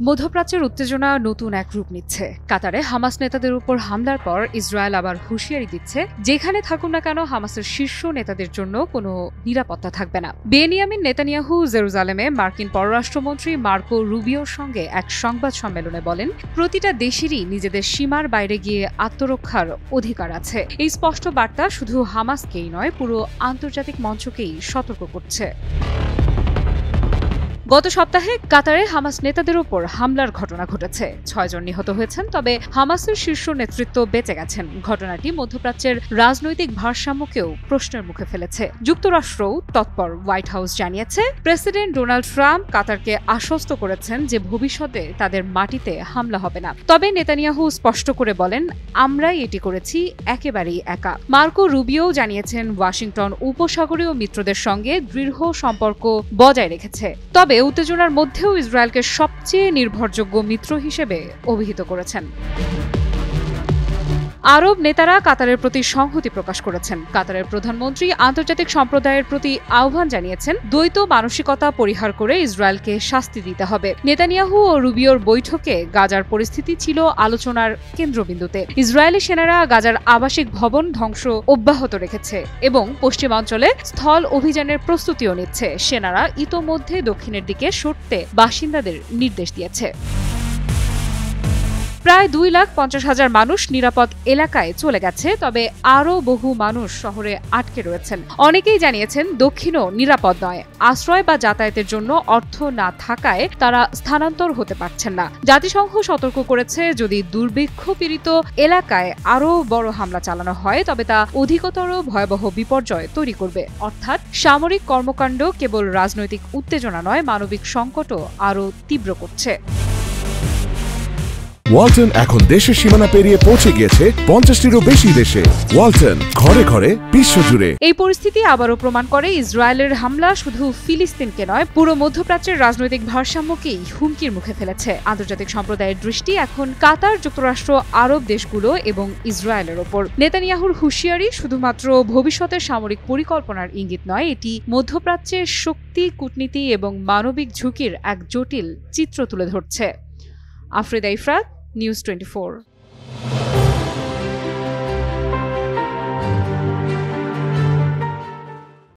মধ্যপ্রাচ্যের উত্তেজনা নতুন এক রূপ নিচ্ছে। কাতারে হামাস নেতাদের উপর হামলার পর ইসরায়েল আবার হুঁশিয়ারি দিচ্ছে, যেখানে থাকুন না কেন হামাসের শীর্ষ নেতাদের জন্য কোনো নিরাপত্তা থাকবে না। বেনিয়ামিন নেতানিয়াহু জেরুজালেমে মার্কিন পররাষ্ট্রমন্ত্রী মার্কো রুবিওর সঙ্গে এক সংবাদ সম্মেলনে বলেন, প্রতিটা দেশেরই নিজেদের সীমার বাইরে গিয়ে আত্মরক্ষার অধিকার আছে। এই স্পষ্ট বার্তা শুধু হামাসকেই নয়, পুরো আন্তর্জাতিক মঞ্চকেই সতর্ক করছে। গত সপ্তাহে কাতারে হামাস নেতাদের উপর হামলার ঘটনা ঘটেছে। ৬ জন নিহত হয়েছেন, তবে হামাসের শীর্ষ নেতৃত্ব বেঁচে গেছেন। ঘটনাটি মধ্যপ্রাচ্যের রাজনৈতিক ভারসাম্যকেও প্রশ্নের মুখে ফেলেছে। যুক্তরাষ্ট্রও তৎপর। হোয়াইট হাউস জানিয়েছে, প্রেসিডেন্ট ডোনাল্ড ট্রাম্প কাতারকে আশ্বস্ত করেছেন যে ভবিষ্যতে তাদের মাটিতে হামলা হবে না। তবে নেতানিয়াহু স্পষ্ট করে বলেন, আমরাই এটি করেছি একেবারেই একা। মার্কো রুবিও জানিয়েছেন, ওয়াশিংটন উপসাগরীয় মিত্রদের সঙ্গে দৃঢ় সম্পর্ক বজায় রেখেছে। তবে উত্তেজনার মধ্যেও ইসরায়েলকে সবচেয়ে নির্ভরযোগ্য মিত্র হিসেবে অভিহিত করেছেন। আরব নেতারা কাতারের প্রতি সংহতি প্রকাশ করেছেন। কাতারের প্রধানমন্ত্রী আন্তর্জাতিক সম্প্রদায়ের প্রতি আহ্বান জানিয়েছেন, দ্বৈত মানসিকতা পরিহার করে ইসরায়েলকে শাস্তি দিতে হবে। নেতানিয়াহু ও রুবিওর বৈঠকে গাজার পরিস্থিতি ছিল আলোচনার কেন্দ্রবিন্দুতে। ইসরায়েলি সেনারা গাজার আবাসিক ভবন ধ্বংস অব্যাহত রেখেছে এবং পশ্চিমাঞ্চলে স্থল অভিযানের প্রস্তুতিও নিচ্ছে। সেনারা ইতোমধ্যে দক্ষিণের দিকে সরতে বাসিন্দাদের নির্দেশ দিয়েছে। প্রায় 2,50,000 মানুষ নিরাপদ এলাকায় চলে গেছে, তবে আরও বহু মানুষ শহরে আটকে রয়েছেন। অনেকেই জানিয়েছেন, দক্ষিণও নিরাপদ নয়। আশ্রয় বা যাতায়াতের জন্য অর্থ না থাকায় তারা স্থানান্তর হতে পারছেন না। জাতিসংঘ সতর্ক করেছে, যদি দুর্ভিক্ষ পীড়িত এলাকায় আরও বড় হামলা চালানো হয় তবে তা অধিকতর ভয়াবহ বিপর্যয় তৈরি করবে। অর্থাৎ সামরিক কর্মকাণ্ড কেবল রাজনৈতিক উত্তেজনা নয়, মানবিক সংকটও আরও তীব্র করছে। ওয়ালটন এখন দেশের সীমানা পেরিয়ে পৌঁছে গিয়েছে 50টিরও বেশি দেশে। ওয়ালটন, ঘরে ঘরে বিশ্বজুড়ে। এই পরিস্থিতি আবারও প্রমাণ করে, ইসরায়েলের হামলা শুধু ফিলিস্তিনকে নয়, পুরো মধ্যপ্রাচ্যের রাজনৈতিক ভারসাম্যকেই হুমকির মুখে ফেলেছে। আন্তর্জাতিক সম্প্রদায়ের দৃষ্টি এখন কাতার, যুক্তরাষ্ট্র, আরব দেশগুলো এবং ইসরায়েলের ওপর। নেতানিয়াহুর হুঁশিয়ারি শুধুমাত্র ভবিষ্যতের সামরিক পরিকল্পনার ইঙ্গিত নয়, এটি মধ্যপ্রাচ্যের শক্তি, কূটনীতি এবং মানবিক ঝুঁকির এক জটিল চিত্র তুলে ধরছে। আফরিদা ইফরাত, নিউজ 24।